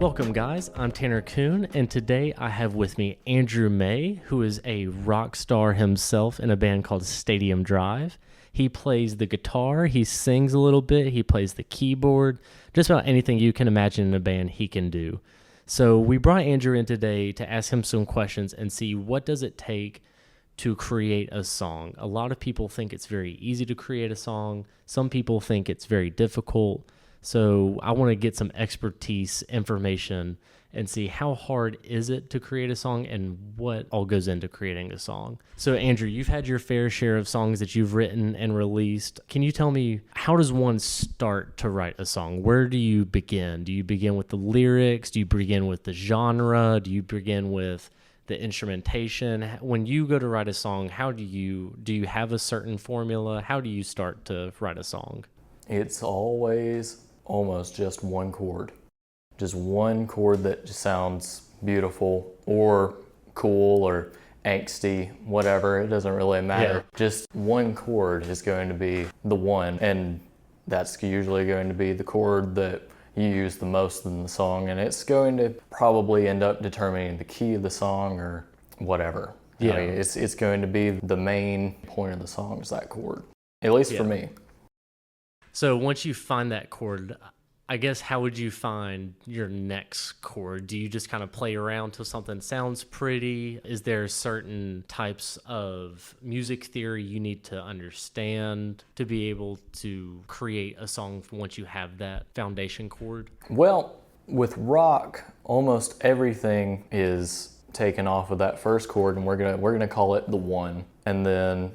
Welcome, guys. I'm Tanner Kuhn, and today I have with me Andrew May, who is a rock star himself in a band called Stadium Drive. He plays the guitar, he sings a little bit, he plays the keyboard, just about anything you can imagine in a band he can do. So we brought Andrew in today to ask him some questions and see what does it take to create a song. A lot of people think it's very easy to create a song. Some people think it's very difficult. So I want to get some expertise information and see how hard is it to create a song and what all goes into creating a song. So Andrew, you've had your fair share of songs that you've written and released. Can you tell me, how does one start to write a song? Where do you begin? Do you begin with the lyrics? Do you begin with the genre? Do you begin with the instrumentation? When you go to write a song, do you have a certain formula? How do you start to write a song? It's always almost just one chord. Just one chord that just sounds beautiful or cool or angsty, whatever. It doesn't really matter. Yeah. Just one chord is going to be the one, and that's usually going to be the chord that you use the most in the song, and it's going to probably end up determining the key of the song or whatever. Yeah. I mean, it's going to be the main point of the song is that chord, at least for me. So once you find that chord, I guess, how would you find your next chord? Do you just kind of play around till something sounds pretty? Is there certain types of music theory you need to understand to be able to create a song once you have that foundation chord? Well, with rock, almost everything is taken off of that first chord, and we're gonna call it the one, and then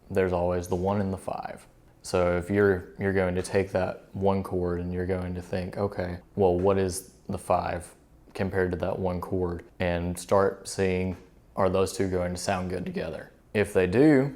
there's always the one and the five. So if you're going to take that one chord and you're going to think, okay, well, what is the five compared to that one chord? And start seeing, are those two going to sound good together? If they do,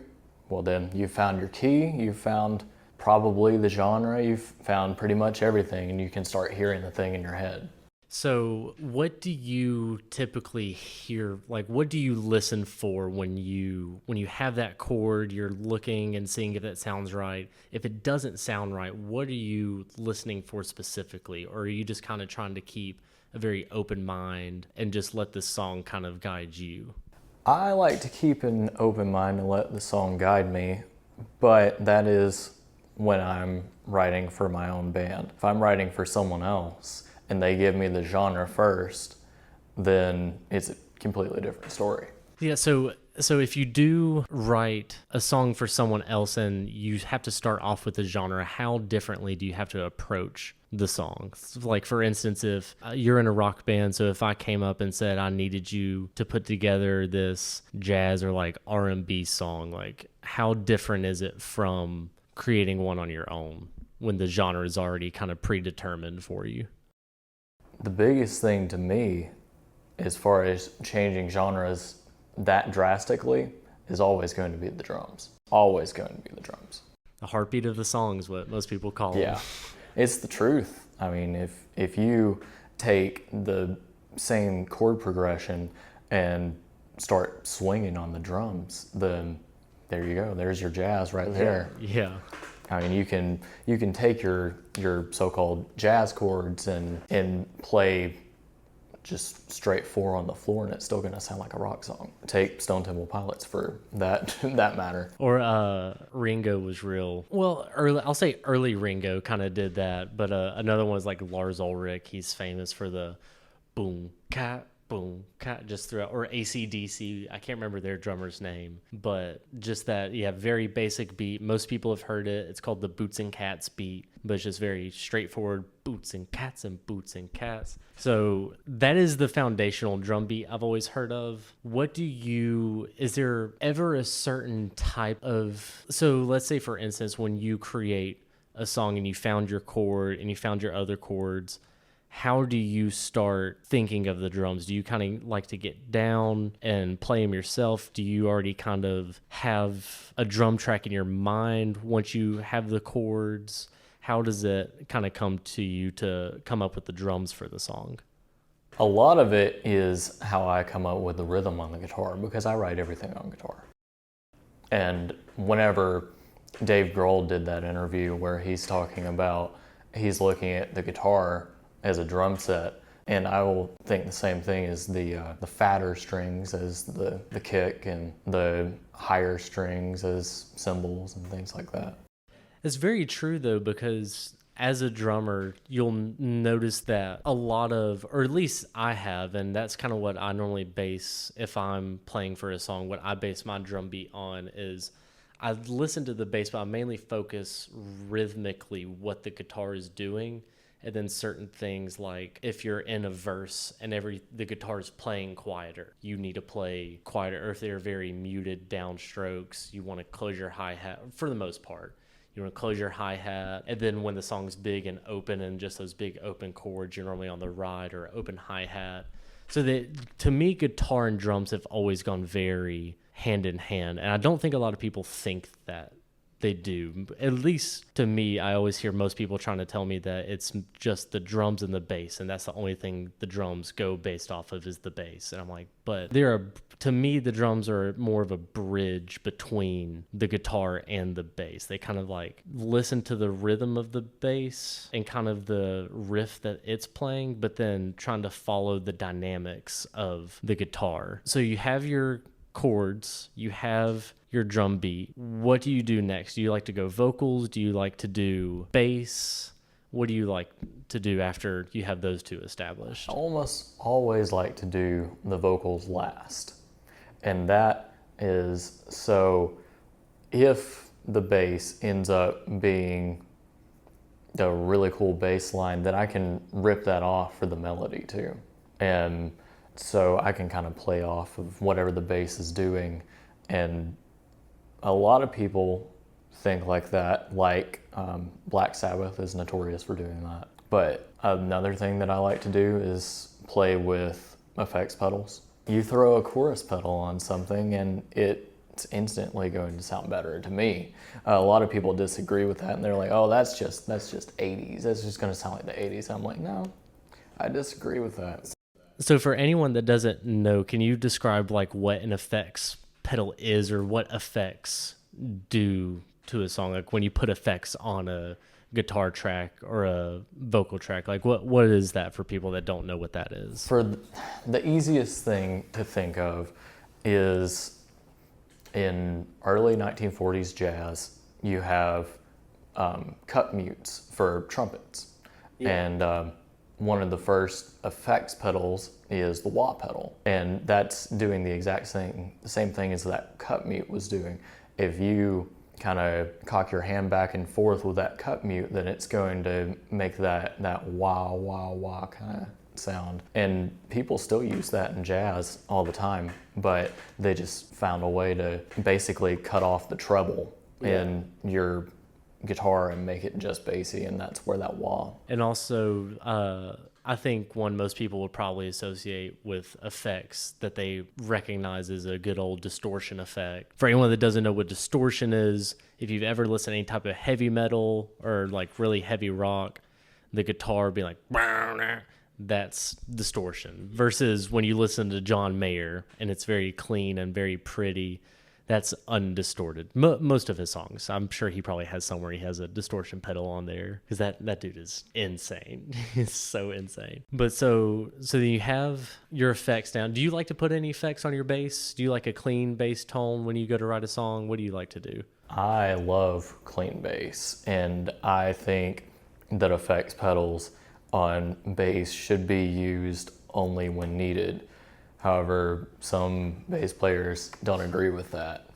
well, then you've found your key, you've found probably the genre, you've found pretty much everything, and you can start hearing the thing in your head. So what do you typically hear? Like, what do you listen for when you have that chord, you're looking and seeing if that sounds right? If it doesn't sound right, what are you listening for specifically? Or are you just kind of trying to keep a very open mind and just let the song kind of guide you? I like to keep an open mind and let the song guide me, but that is when I'm writing for my own band. If I'm writing for someone else and they give me the genre first, then it's a completely different story. Yeah, so if you do write a song for someone else and you have to start off with the genre, how differently do you have to approach the song? Like, for instance, if you're in a rock band, so if I came up and said I needed you to put together this jazz or like R&B song, like, how different is it from creating one on your own when the genre is already kind of predetermined for you? The biggest thing to me, as far as changing genres that drastically, is always going to be the drums. Always going to be the drums. The heartbeat of the song is what most people call Yeah, them. it's the truth. I mean, if you take the same chord progression and start swinging on the drums, then there you go. There's your jazz right there. Yeah. I mean, you can take your so-called jazz chords and play just straight four on the floor, and it's still going to sound like a rock song. Take Stone Temple Pilots for that matter. Or Ringo was real. Well, I'll say early Ringo kind of did that, but another one is like Lars Ulrich. He's famous for the boom, cat, boom, cat, just throughout, or AC/DC. I can't remember their drummer's name, but just that, yeah, very basic beat. Most people have heard it. It's called the Boots and Cats beat, but it's just very straightforward, boots and cats and boots and cats. So that is the foundational drum beat I've always heard of. Is there ever a certain type of, so let's say, for instance, when you create a song and you found your chord and you found your other chords, how do you start thinking of the drums? Do you kind of like to get down and play them yourself? Do you already kind of have a drum track in your mind once you have the chords? How does it kind of come to you to come up with the drums for the song? A lot of it is how I come up with the rhythm on the guitar, because I write everything on guitar. And whenever Dave Grohl did that interview where he's talking about, he's looking at the guitar as a drum set, And I will think the same thing as the fatter strings as the kick, and the higher strings as cymbals and things like that. It's very true though, because as a drummer, you'll notice that a lot of, or at least I have, and that's kind of what I normally base if I'm playing for a song. What I base my drum beat on is I listen to the bass, but I mainly focus rhythmically what the guitar is doing. And then certain things like if you're in a verse and the guitar is playing quieter, you need to play quieter. Or if they're very muted downstrokes, you want to close your hi-hat for the most part. You want to close your hi-hat, and then when the song's big and open and just those big open chords, you're normally on the ride or open hi-hat. So that, to me, guitar and drums have always gone very hand in hand, and I don't think a lot of people think that they do. At least to me, I always hear most people trying to tell me that it's just the drums and the bass, and that's the only thing the drums go based off of is the bass. And I'm like, but to me, the drums are more of a bridge between the guitar and the bass. They kind of like listen to the rhythm of the bass and kind of the riff that it's playing, but then trying to follow the dynamics of the guitar. So you have your chords, you have your drum beat. What do you do next? Do you like to go vocals? Do you like to do bass? What do you like to do after you have those two established? I almost always like to do the vocals last. And that is so if the bass ends up being a really cool bass line, then I can rip that off for the melody too. And so I can kind of play off of whatever the bass is doing. And a lot of people think like that, like Black Sabbath is notorious for doing that. But another thing that I like to do is play with effects pedals. You throw a chorus pedal on something and it's instantly going to sound better to me. A lot of people disagree with that and they're like, oh, that's just 80s. That's just going to sound like the 80s. I'm like, no, I disagree with that. So for anyone that doesn't know, can you describe like what an effects pedal is or what effects do to a song? Like when you put effects on a guitar track or a vocal track, like what is that for people that don't know what that is? For the easiest thing to think of is in early 1940s jazz, you have cut mutes for trumpets. Yeah. And one of the first effects pedals is the wah pedal. And that's doing the exact same thing as that cut mute was doing. If you kind of cock your hand back and forth with that cut mute, then it's going to make that wah, wah, wah kind of sound. And people still use that in jazz all the time, but they just found a way to basically cut off the treble in your guitar and make it just bassy, and that's where that wah. And also, I think one most people would probably associate with effects that they recognize as a good old distortion effect. For anyone that doesn't know what distortion is, if you've ever listened to any type of heavy metal or like really heavy rock, the guitar being like, that's distortion. Versus when you listen to John Mayer and it's very clean and very pretty, that's undistorted. Most of his songs, I'm sure he probably has somewhere he has a distortion pedal on there, because that dude is insane. He's so insane. But so then you have your effects down. Do you like to put any effects on your bass? Do you like a clean bass tone when you go to write a song? What do you like to do? I love clean bass, and I think that effects pedals on bass should be used only when needed. However, some bass players don't agree with that,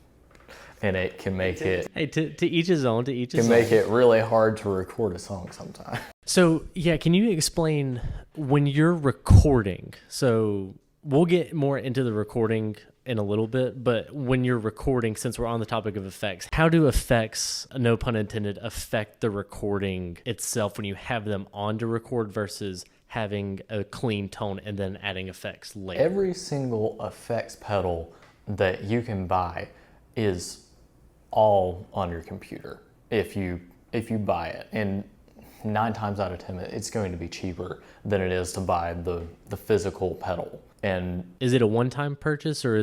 and it can make it... Hey, to each his own, to each his own. Can make it really hard to record a song sometimes. So, yeah, can you explain when you're recording? So we'll get more into the recording in a little bit, but when you're recording, since we're on the topic of effects, how do effects, no pun intended, affect the recording itself when you have them on to record versus having a clean tone and then adding effects later? Every single effects pedal that you can buy is all on your computer if you buy it. And 9 times out of 10, it's going to be cheaper than it is to buy the physical pedal. And is it a one-time purchase, or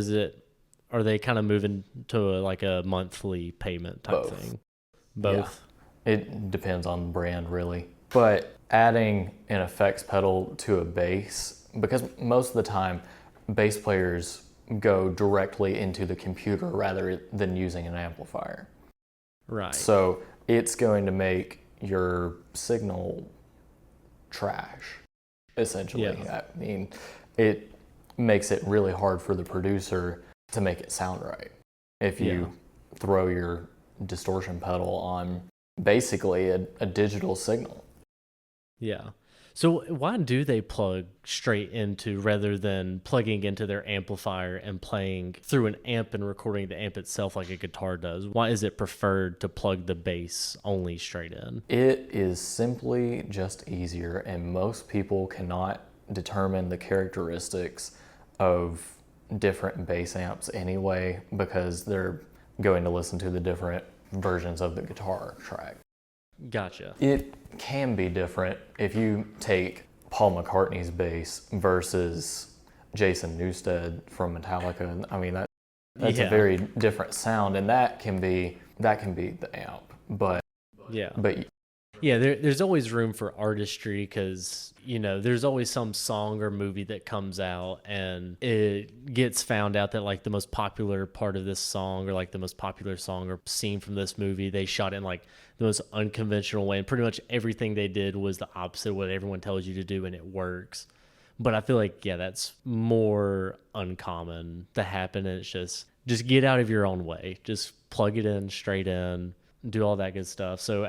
are they kind of moving to a monthly payment type thing? Both. Yeah. It depends on the brand, really. But adding an effects pedal to a bass, because most of the time bass players go directly into the computer rather than using an amplifier. Right. So it's going to make your signal trash, essentially. Yeah. I mean, it makes it really hard for the producer to make it sound right if you throw your distortion pedal on basically a digital signal. Yeah. So why do they plug straight into rather than plugging into their amplifier and playing through an amp and recording the amp itself like a guitar does? Why is it preferred to plug the bass only straight in? It is simply just easier, and most people cannot determine the characteristics of different bass amps anyway because they're going to listen to the different versions of the guitar track. Gotcha. It can be different if you take Paul McCartney's bass versus Jason Newsted from Metallica. I mean, that's a very different sound, and that can be the amp. But there's always room for artistry because there's always some song or movie that comes out and it gets found out that like the most popular part of this song or like the most popular song or scene from this movie, they shot it in like the most unconventional way, and pretty much everything they did was the opposite of what everyone tells you to do, and it works. But I feel like that's more uncommon to happen, and it's just get out of your own way, just plug it in straight in, do all that good stuff. So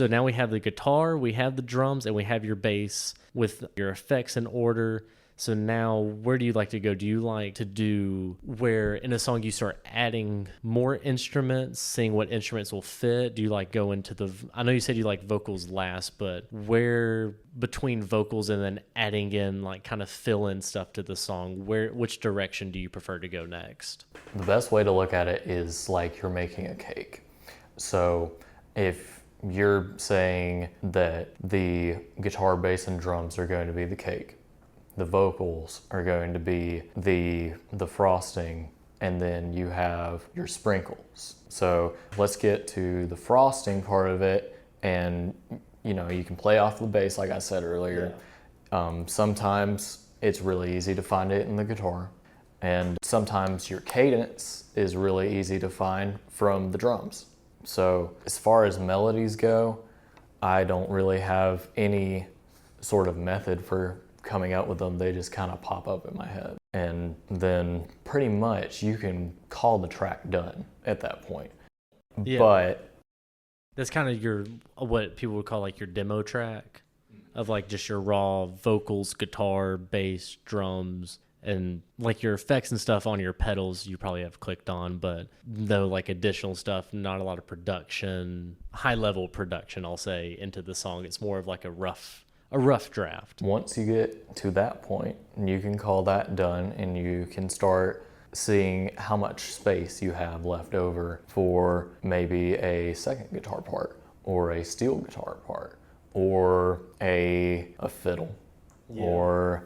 now we have the guitar, we have the drums, and we have your bass with your effects in order. So now where do you like to go? Do you like to do where in a song you start adding more instruments, seeing what instruments will fit? Do you like go into I know you said you like vocals last, but where between vocals and then adding in like kind of fill in stuff to the song, which direction do you prefer to go next? The best way to look at it is like you're making a cake. So if you're saying that the guitar, bass, and drums are going to be the cake, the vocals are going to be the frosting, and then you have your sprinkles. So let's get to the frosting part of it, and you can play off the bass like I said earlier. Sometimes it's really easy to find it in the guitar, and sometimes your cadence is really easy to find from the drums. So as far as melodies go, I don't really have any sort of method for coming up with them. They just kind of pop up in my head. And then pretty much you can call the track done at that point. Yeah. But that's kind of what people would call like your demo track of like just your raw vocals, guitar, bass, drums, and like your effects and stuff on your pedals you probably have clicked on, but no like additional stuff, not a lot of production, high level production I'll say into the song. It's more of like a rough draft. Once you get to that point, you can call that done, and you can start seeing how much space you have left over for maybe a second guitar part or a steel guitar part or a fiddle or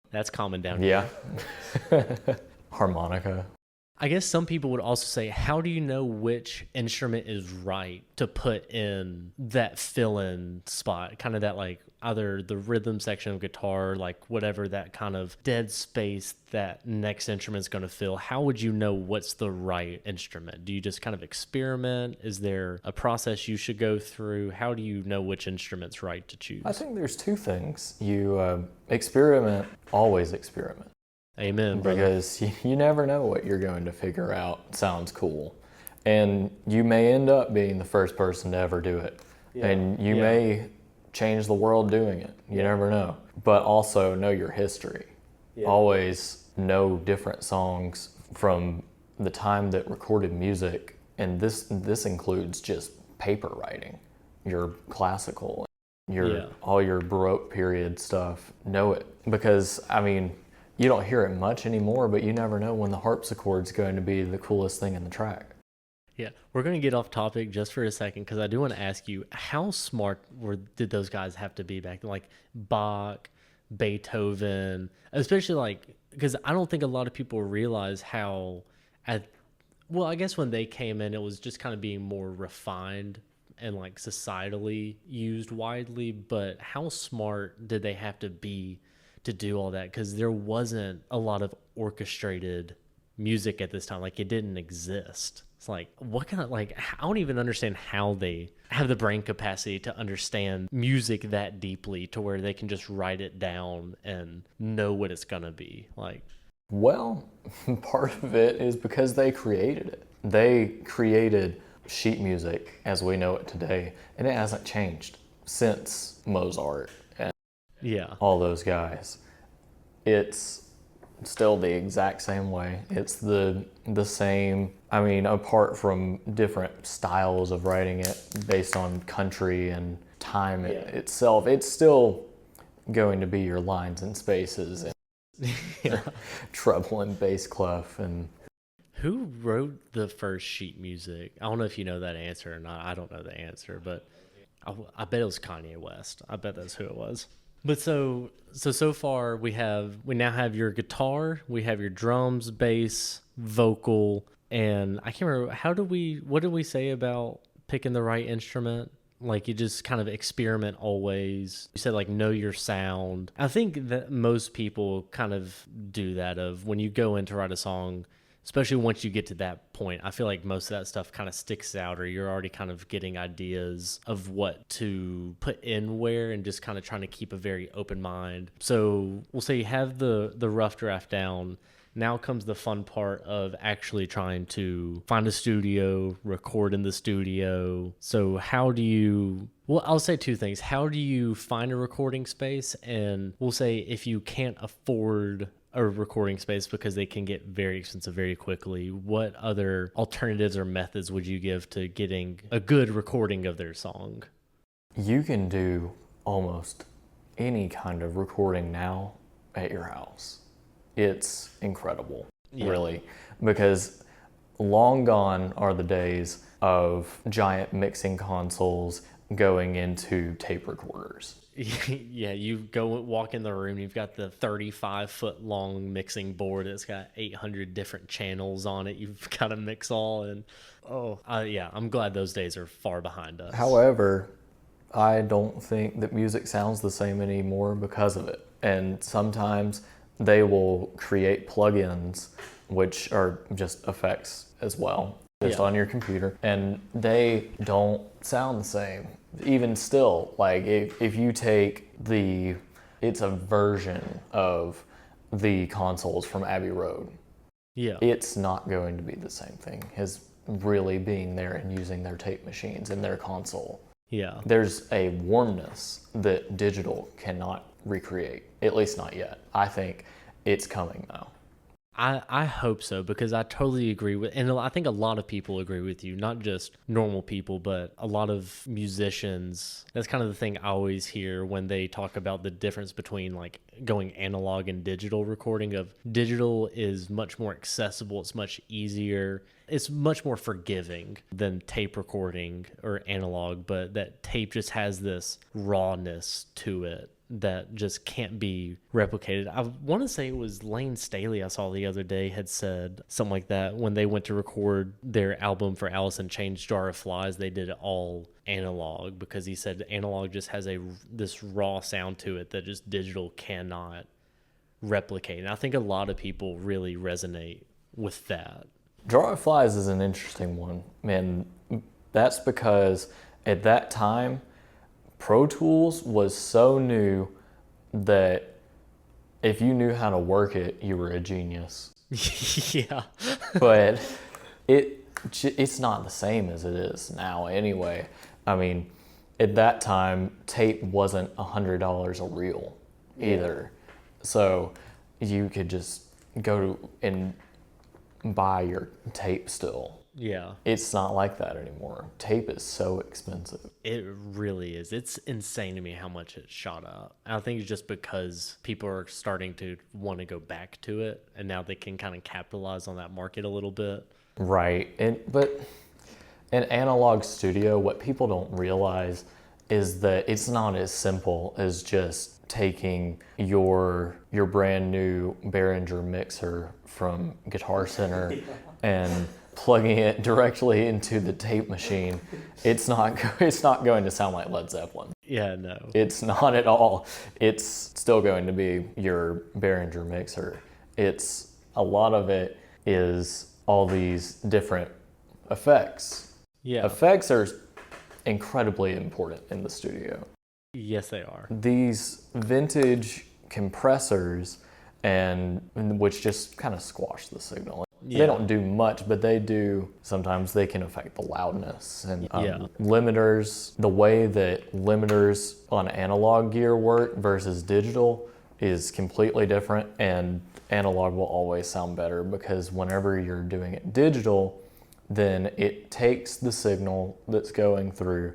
that's common down here. Harmonica. I guess some people would also say, how do you know which instrument is right to put in that fill-in spot? Kind of that like either the rhythm section of guitar, like whatever that kind of dead space that next instrument's going to fill. How would you know what's the right instrument? Do you just kind of experiment? Is there a process you should go through? How do you know which instrument's right to choose? I think there's two things. You experiment, always experiment. Amen, brother. Because you never know what you're going to figure out sounds cool. And you may end up being the first person to ever do it. And you may change the world doing it. You never know. But also know your history. Always know different songs from the time that recorded music. And this includes just paper writing, your classical, all your Baroque period stuff. Know it. Because, I mean, you don't hear it much anymore, but you never know when the harpsichord's going to be the coolest thing in the track. Yeah, we're going to get off topic just for a second because I do want to ask you, how smart did those guys have to be back then? Like Bach, Beethoven, especially like, because I don't think a lot of people realize how, I guess when they came in, it was just kind of being more refined and like societally used widely, but how smart did they have to be to do all that? Because there wasn't a lot of orchestrated music at this time. Like it didn't exist. It's like, what kind of, like, I don't even understand how they have the brain capacity to understand music that deeply to where they can just write it down and know what it's going to be. Like, Well, part of it is because they created it. They created sheet music as we know it today, and it hasn't changed since Mozart and yeah. all those guys. It's still the exact same way. It's the same, I mean, apart from different styles of writing it based on country and time itself, it's still going to be your lines and spaces and Yeah. treble and bass clef. And Who wrote the first sheet music? I don't know if you know that answer or not. I don't know the answer, but I bet it was Kanye West. I bet that's who it was. But so far we now have your guitar, we have your drums, bass, vocal, and I can't remember what did we say about picking the right instrument? Like you just kind of experiment always. You said like know your sound. I think that most people kind of do that of when you go in to write a song, especially once you get to that point. I feel like most of that stuff kind of sticks out, or you're already kind of getting ideas of what to put in where and just kind of trying to keep a very open mind. So we'll say you have the rough draft down. Now comes the fun part of actually trying to find a studio, record in the studio. So well, I'll say two things. How do you find a recording space? And we'll say if you can't afford a recording space because they can get very expensive very quickly, what other alternatives or methods would you give to getting a good recording of their song? you can do almost any kind of recording now at your house. It's incredible, really, because long gone are the days of giant mixing consoles going into tape recorders. Yeah, you go walk in the room, you've got the 35-foot long mixing board. It's got 800 different channels on it. You've got to mix all, and yeah, I'm glad those days are far behind us. However, I don't think that music sounds the same anymore because of it. And sometimes they will create plugins, which are just effects as well, just on your computer, and they don't sound the same. Even still, like if you take it's a version of the consoles from Abbey Road. Yeah. It's not going to be the same thing as really being there and using their tape machines in their console. Yeah. There's a warmness that digital cannot recreate, at least not yet. I think it's coming though. I hope so, because I totally agree with, and I think a lot of people agree with you, not just normal people, but a lot of musicians. That's kind of the thing I always hear when they talk about the difference between like going analog and digital recording. Of digital is much more accessible, it's much easier, it's much more forgiving than tape recording or analog, but that tape just has this rawness to it that just can't be replicated. I want to say it was Lane Staley I saw the other day had said something like that when they went to record their album for Alice in Chains, Jar of Flies. They did it all analog because he said analog just has this raw sound to it that just digital cannot replicate. And I think a lot of people really resonate with that. Jar of Flies is an interesting one, and that's because at that time Pro Tools was so new that if you knew how to work it, you were a genius. Yeah. But it's not the same as it is now anyway. I mean, at that time, tape wasn't $100 a reel either. So you could just go and buy your tape still. Yeah. It's not like that anymore. Tape is so expensive. It really is. It's insane to me how much it shot up. I think it's just because people are starting to want to go back to it, and now they can kind of capitalize on that market a little bit. Right. But an analog studio, what people don't realize is that it's not as simple as just taking your brand new Behringer mixer from Guitar Center and plugging it directly into the tape machine, it's not going to sound like Led Zeppelin. Yeah, no. It's not at all. It's still going to be your Behringer mixer. It's a lot of it is all these different effects. Yeah. Effects are incredibly important in the studio. Yes, they are. These vintage compressors and which just kind of squash the signal. Yeah. They don't do much, but they do. Sometimes they can affect the loudness and Yeah. limiters. The way that limiters on analog gear work versus digital is completely different, and analog will always sound better because whenever you're doing it digital, then it takes the signal that's going through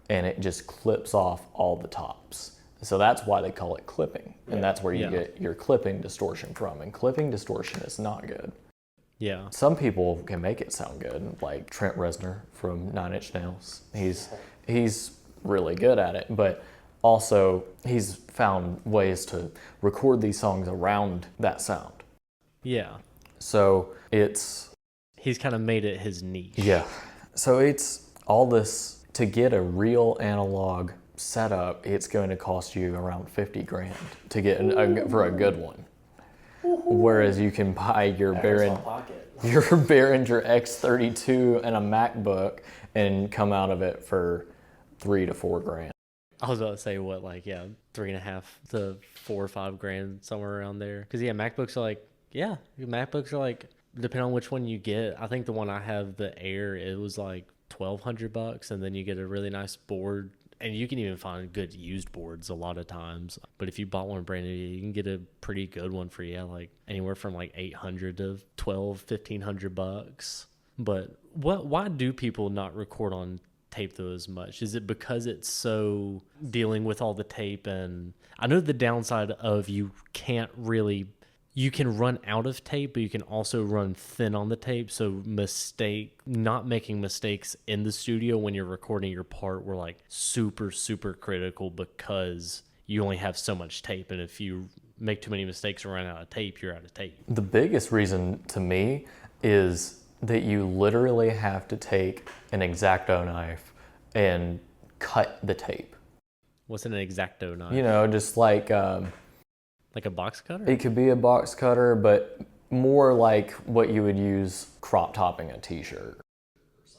and it just clips off all the tops. So that's why they call it clipping, and that's where you get your clipping distortion from, and clipping distortion is not good. Yeah. Some people can make it sound good, like Trent Reznor from Nine Inch Nails. He's really good at it, but also he's found ways to record these songs around that sound. Yeah. So He's kind of made it his niche. yeah. So it's all this to get a real analog setup. It's going to cost you around $50,000 to get for a good one. Whereas you can buy your Behringer X32 and a MacBook and come out of it for $3,000 to $4,000. I was about to say what, like, yeah, 3.5 to 4 or 5 grand, somewhere around there. Because MacBooks are like, depending on which one you get. I think the one I have, the Air, it was like $1,200, and then you get a really nice board. And you can even find good used boards a lot of times. But if you bought one brand new, you can get a pretty good one for like anywhere from like $800 to $1,500. But why do people not record on tape though as much? Is it because it's so dealing with all the tape? And I know the downside of you can run out of tape, but you can also run thin on the tape. So not making mistakes in the studio when you're recording your part were like super, super critical because you only have so much tape. And if you make too many mistakes and run out of tape, you're out of tape. The biggest reason to me is that you literally have to take an X-Acto knife and cut the tape. What's an X-Acto knife? Just like a box cutter? It could be a box cutter, but more like what you would use crop topping a t-shirt.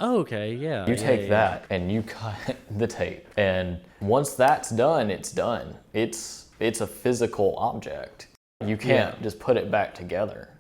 Oh, okay, yeah. You take that and you cut the tape. And once that's done, it's done. It's a physical object. You can't just put it back together.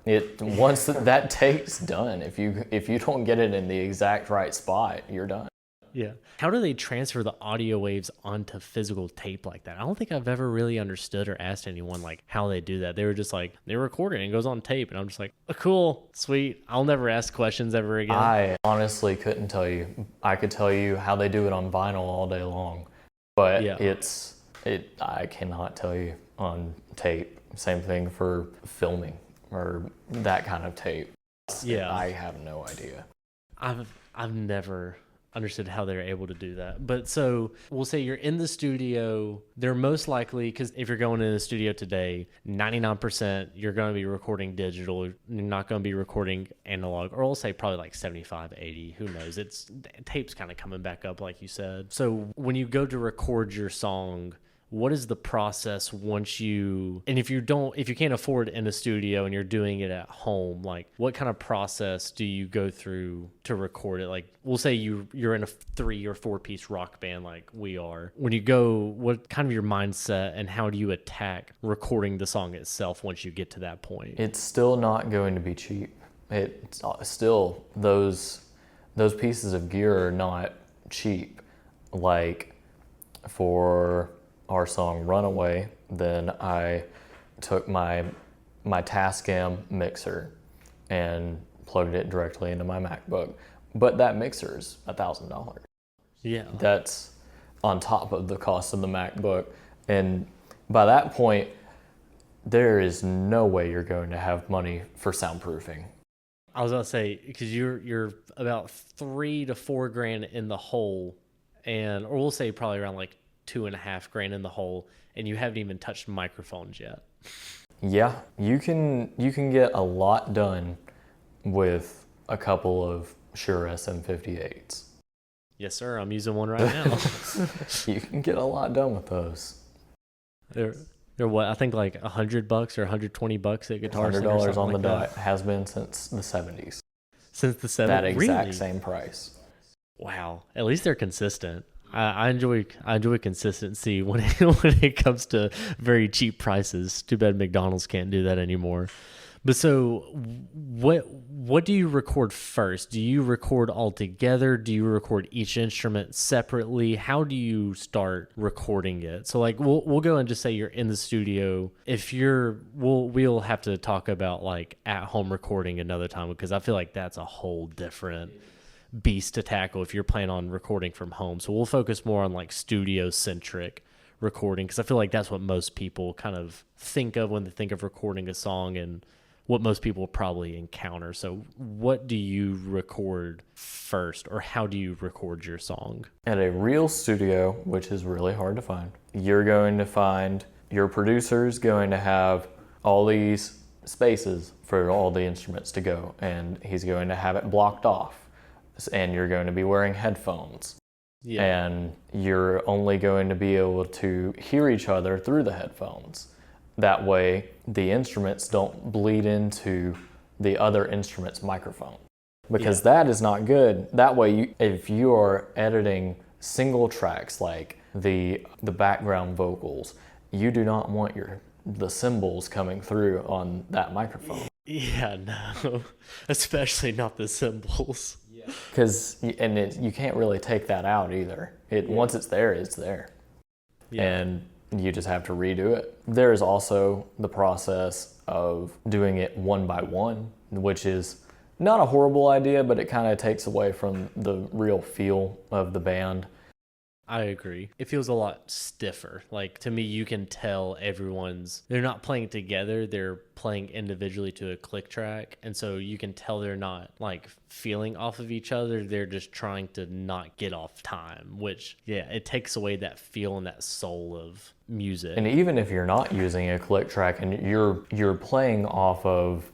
Once that tape's done, if you don't get it in the exact right spot, you're done. Yeah. How do they transfer the audio waves onto physical tape like that? I don't think I've ever really understood or asked anyone like how they do that. They were just like, they record it and it goes on tape. And I'm just like, oh, cool, sweet. I'll never ask questions ever again. I honestly couldn't tell you. I could tell you how they do it on vinyl all day long. But I cannot tell you on tape. Same thing for filming or that kind of tape. Yeah. I have no idea. I've never understood how they're able to do that. But so we'll say you're in the studio, they're most likely, because if you're going in the studio today, 99% you're going to be recording digital, you're not going to be recording analog, or we'll say probably like 75, 80, who knows. Tape's kind of coming back up like you said. So when you go to record your song, what is the process and if you can't afford it in a studio and you're doing it at home, like what kind of process do you go through to record it? Like we'll say you're in a 3 or 4 piece rock band like we are. When you go, what kind of your mindset and how do you attack recording the song itself once you get to that point? It's still not going to be cheap. It's still, those pieces of gear are not cheap. Like for our song Runaway, then I took my Tascam mixer and plugged it directly into my MacBook. But that mixer's $1,000. Yeah. That's on top of the cost of the MacBook. And by that point, there is no way you're going to have money for soundproofing. I was about to say, because you're about $3,000 to $4,000 in the hole, or we'll say probably around like $2,500 in the hole, and you haven't even touched microphones yet. Yeah, you can get a lot done with a couple of Shure SM58s. Yes, sir. I'm using one right now. You can get a lot done with those. They're what, I think like $100 or $120 at Guitar Center. $100 on the like dot. Has been since the 70s. Since the 70s? That exact really? same price. Wow. At least they're consistent. I enjoy consistency when it comes to very cheap prices. Too bad McDonald's can't do that anymore. But so what do you record first? Do you record all together? Do you record each instrument separately? How do you start recording it? So like we'll go and just say you're in the studio. We'll have to talk about like at home recording another time, because I feel like that's a whole different beast to tackle if you're planning on recording from home. So we'll focus more on like studio centric recording, because I feel like that's what most people kind of think of when they think of recording a song, and what most people probably encounter. So what do you record first, or how do you record your song? At a real studio, which is really hard to find, you're going to find your producer's going to have all these spaces for all the instruments to go, and he's going to have it blocked off, and you're going to be wearing headphones. Yeah. And you're only going to be able to hear each other through the headphones. That way, the instruments don't bleed into the other instrument's microphone, because that is not good. That way, if you are editing single tracks like the background vocals, you do not want the cymbals coming through on that microphone. Yeah, no, especially not the cymbals. Because you can't really take that out either. Once it's there, it's there. Yeah. And you just have to redo it. There is also the process of doing it one by one, which is not a horrible idea, but it kind of takes away from the real feel of the band. I agree. It feels a lot stiffer. Like, to me, you can tell they're not playing together, they're playing individually to a click track. And so you can tell they're not like feeling off of each other. They're just trying to not get off time, which, it takes away that feel and that soul of music. And even if you're not using a click track and you're playing off of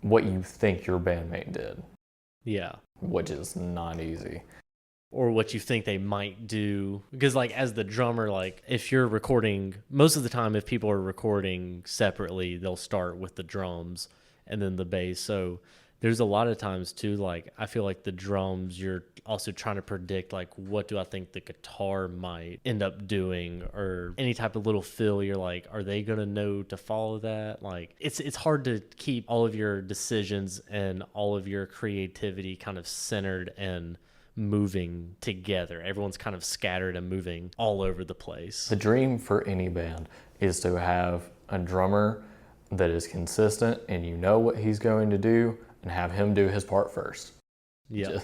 what you think your bandmate did. Yeah. Which is not easy. Or what you think they might do. Because like as the drummer, like if you're recording, most of the time if people are recording separately, they'll start with the drums and then the bass. So there's a lot of times too, like I feel like the drums, you're also trying to predict like what do I think the guitar might end up doing, or any type of little fill. You're like, are they gonna know to follow that? Like it's hard to keep all of your decisions and all of your creativity kind of centered and moving together. Everyone's kind of scattered and moving all over the place. The dream for any band is to have a drummer that is consistent and you know what he's going to do, and have him do his part first. Yeah.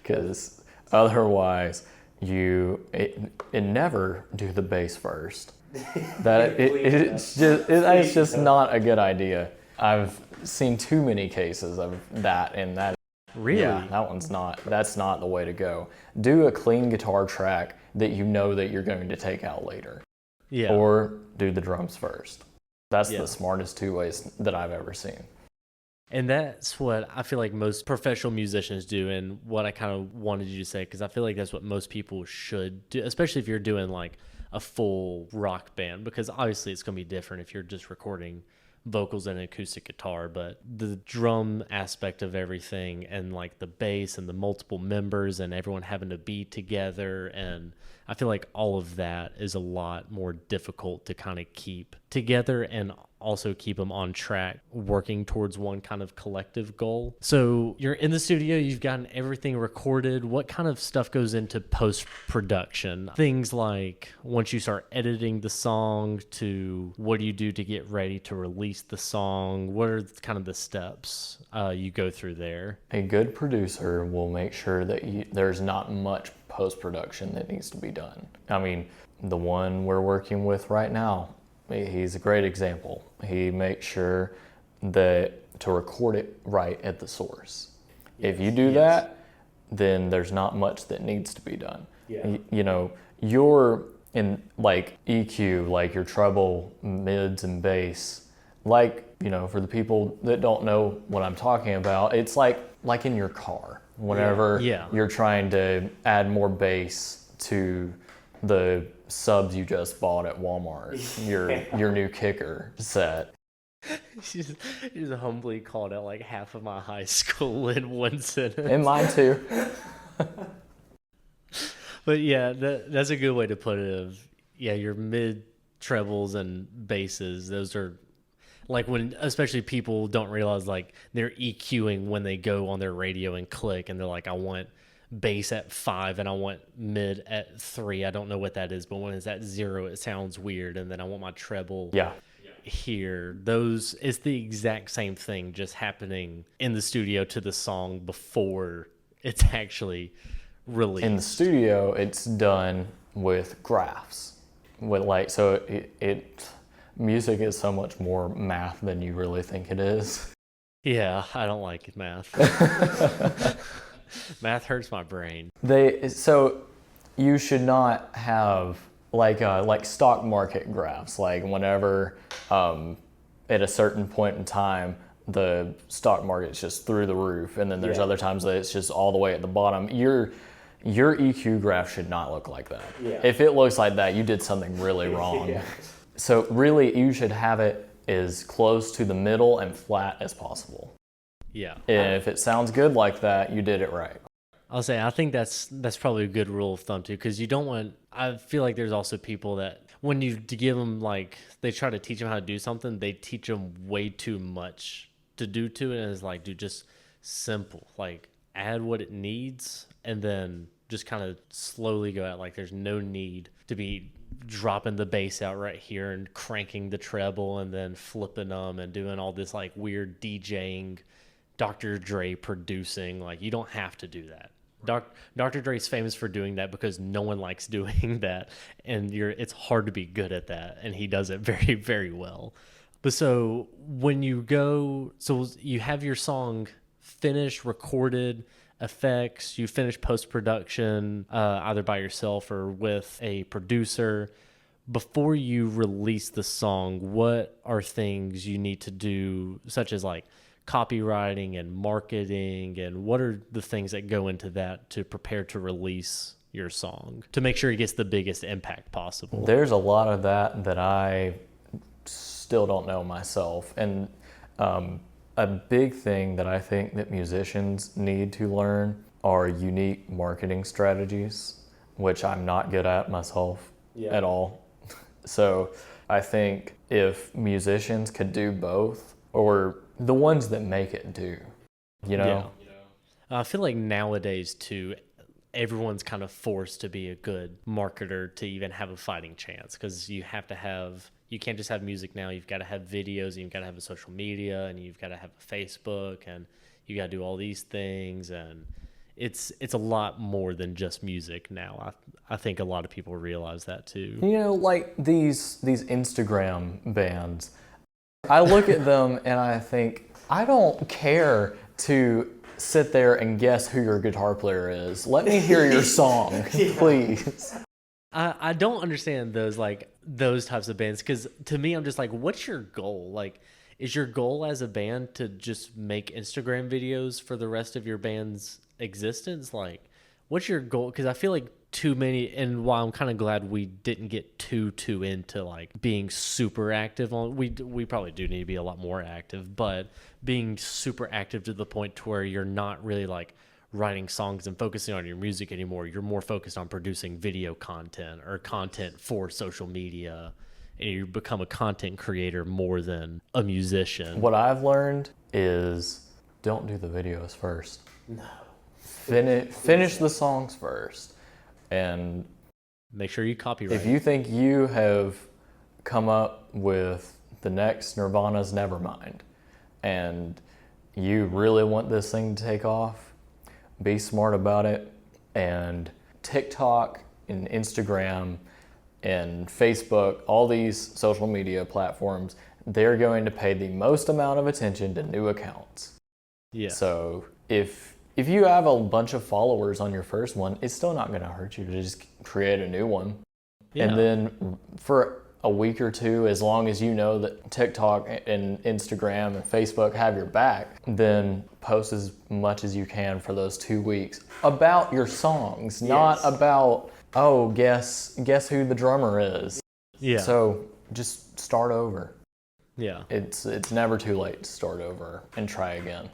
Because otherwise it never do the bass first. It's just not a good idea. I've seen too many cases of that, and that really? Yeah, that's not the way to go. Do a clean guitar track that you know that you're going to take out later. Yeah. Or do the drums first. That's the smartest two ways that I've ever seen. And that's what I feel like most professional musicians do, and what I kind of wanted you to say, because I feel like that's what most people should do, especially if you're doing like a full rock band, because obviously it's going to be different if you're just recording vocals and acoustic guitar. But the drum aspect of everything, and like the bass and the multiple members and everyone having to be together, and I feel like all of that is a lot more difficult to kind of keep together and also keep them on track, working towards one kind of collective goal. So you're in the studio, you've gotten everything recorded. What kind of stuff goes into post-production? Things like once you start editing the song, to what do you do to get ready to release the song? What are kind of the steps you go through there? A good producer will make sure that there's not much post-production that needs to be done. I mean, the one we're working with right now, he's a great example. He makes sure that to record it right at the source. If you do that, then there's not much that needs to be done. Yeah. You know, you're in like EQ, like your treble, mids, and bass. Like, you know, for the people that don't know what I'm talking about, it's like like in your car, whenever Yeah. you're trying to add more bass to the subs you just bought at Walmart, your new kicker set. She's humbly called out like half of my high school in one sentence. And mine too. But yeah, that's a good way to put it. Yeah, your mid trebles and basses, those are like when, especially people don't realize like they're EQing when they go on their radio and click and they're like, I want bass at 5 and I want mid at 3. I don't know what that is, but when it's at 0, it sounds weird. And then I want my treble here. Those, it's the exact same thing just happening in the studio to the song before it's actually released. In the studio, it's done with graphs. With like, so music is so much more math than you really think it is. Yeah, I don't like math. Math hurts my brain. So you should not have like stock market graphs. Like whenever at a certain point in time the stock market's just through the roof, and then there's other times that it's just all the way at the bottom. Your EQ graph should not look like that. Yeah. If it looks like that, you did something really wrong. Yeah. So really, you should have it as close to the middle and flat as possible. Yeah. If it sounds good like that, you did it right. I'll say I think that's probably a good rule of thumb too, because you don't want. I feel like there's also people that when you give them, like, they try to teach them how to do something, they teach them way too much to do to it, and it's like, dude, just simple, like add what it needs, and then just kind of slowly go out. Like there's no need to be dropping the bass out right here and cranking the treble and then flipping them and doing all this like weird DJing, Dr. Dre producing. Like you don't have to do that. Dr. Dre's famous for doing that because no one likes doing that, and it's hard to be good at that, and he does it very, very well. But so when you go, so you have your song finished, recorded, effects, you finish post-production either by yourself or with a producer. Before you release the song, what are things you need to do, such as like copywriting and marketing, and what are the things that go into that to prepare to release your song to make sure it gets the biggest impact possible? There's a lot of that I still don't know myself. And a big thing that I think that musicians need to learn are unique marketing strategies, which I'm not good at myself at all. So I think if musicians could do both, or the ones that make it do, you know? Yeah. I feel like nowadays too, everyone's kind of forced to be a good marketer to even have a fighting chance, because you can't just have music now. You've got to have videos, and you've got to have a social media, and you've got to have a Facebook, and you got to do all these things. And it's a lot more than just music now. I think a lot of people realize that too. You know, like these Instagram bands, I look at them and I think, I don't care to sit there and guess who your guitar player is. Let me hear your song, please. I don't understand those types of bands, because to me, I'm just like, what's your goal? Like, is your goal as a band to just make Instagram videos for the rest of your band's existence? Like, what's your goal? Because I feel like too many, and while I'm kind of glad we didn't get too into like being super active on, we probably do need to be a lot more active, but being super active to the point to where you're not really like writing songs and focusing on your music anymore. You're more focused on producing video content or content for social media, and you become a content creator more than a musician. What I've learned is don't do the videos first. No. Finish the songs first. And make sure you copyright. If you think you have come up with the next Nirvana's Nevermind and you really want this thing to take off, be smart about it. And TikTok and Instagram and Facebook, all these social media platforms, they're going to pay the most amount of attention to new accounts. Yeah. So if you have a bunch of followers on your first one, it's still not going to hurt you to just create a new one. Yeah. And then for a week or two, as long as you know that TikTok and Instagram and Facebook have your back, then post as much as you can for those 2 weeks about your songs, not about, oh, guess who the drummer is. Yeah. So just start over. Yeah. It's never too late to start over and try again.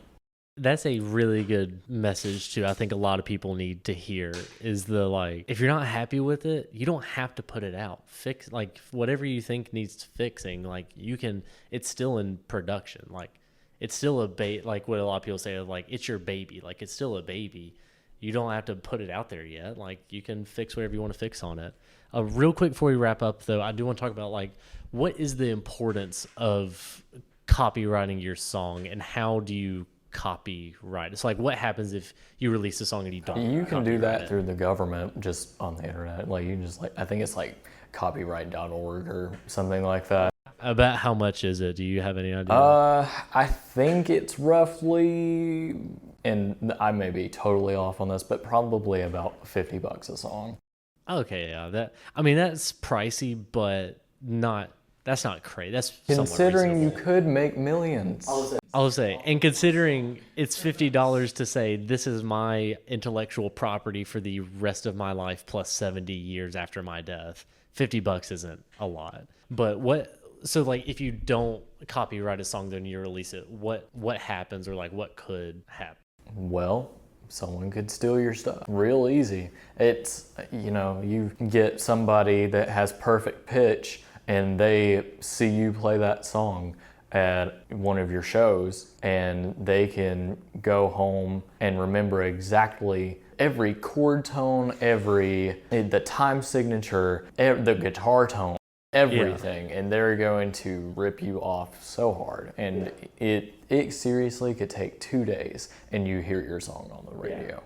That's a really good message too. I think a lot of people need to hear is the, like, if you're not happy with it, you don't have to put it out. Fix, like, whatever you think needs fixing, like, you can, it's still in production. Like, it's still like what a lot of people say, like, it's your baby. Like, it's still a baby. You don't have to put it out there yet. Like, you can fix whatever you want to fix on it. Real quick before we wrap up though, I do want to talk about, like, what is the importance of copywriting your song and how do you copyright? It's like, what happens if you release a song and you don't? You can do that through the government, just on the internet. Like, you just, like, I think it's like copyright.org or something like that. About how much is it? Do you have any idea? I think it's roughly, and I may be totally off on this, but probably about $50 a song. Okay, yeah, that's pricey, but that's not crazy. That's considering you could make millions. I will say, and considering it's $50 to say this is my intellectual property for the rest of my life plus 70 years after my death, $50 isn't a lot. But so like, if you don't copyright a song, then you release it, what happens, or like what could happen? Well, someone could steal your stuff real easy. It's, you get somebody that has perfect pitch and they see you play that song at one of your shows, and they can go home and remember exactly every chord tone, the time signature, the guitar tone, everything, and they're going to rip you off so hard. And it seriously could take 2 days and you hear your song on the radio.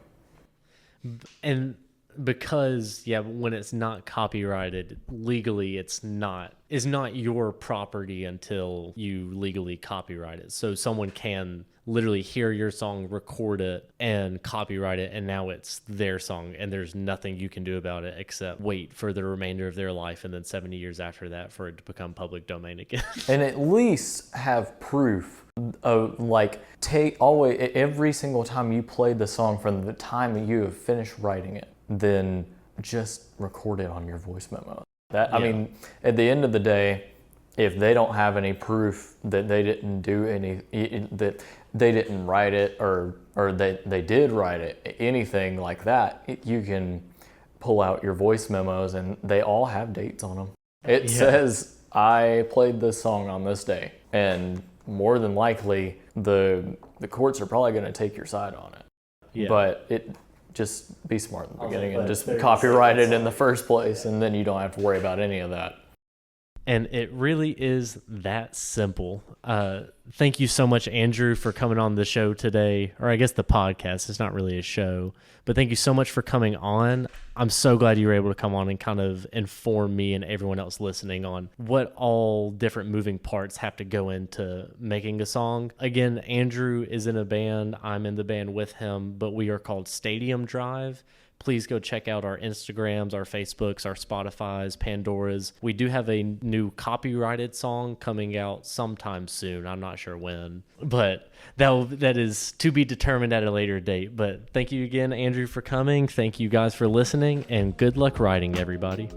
And because when it's not copyrighted legally, it's not your property until you legally copyright it. So someone can literally hear your song, record it, and copyright it, and now it's their song, and there's nothing you can do about it except wait for the remainder of their life, and then 70 years after that for it to become public domain again. And at least have proof of, like, every single time you played the song from the time that you have finished writing it, then just record it on your voice memo. I mean, at the end of the day, if they don't have any proof that they didn't that they didn't write it, or they did write it, anything like that, you can pull out your voice memos, and they all have dates on them. It says, I played this song on this day, and more than likely the courts are probably going to take your side on it. Yeah. But just be smart in the beginning and just copyright it in the first place, and then you don't have to worry about any of that. And it really is that simple. Thank you so much, Andrew, for coming on the show today, or I guess the podcast. It's not really a show, but thank you so much for coming on. I'm so glad you were able to come on and kind of inform me and everyone else listening on what all different moving parts have to go into making a song. Again, Andrew is in a band. I'm in the band with him, but we are called Stadium Drive. Please go check out our Instagrams, our Facebooks, our Spotifys, Pandoras. We do have a new copyrighted song coming out sometime soon. I'm not sure when, but that is to be determined at a later date. But thank you again, Andrew, for coming. Thank you guys for listening, and good luck writing, everybody.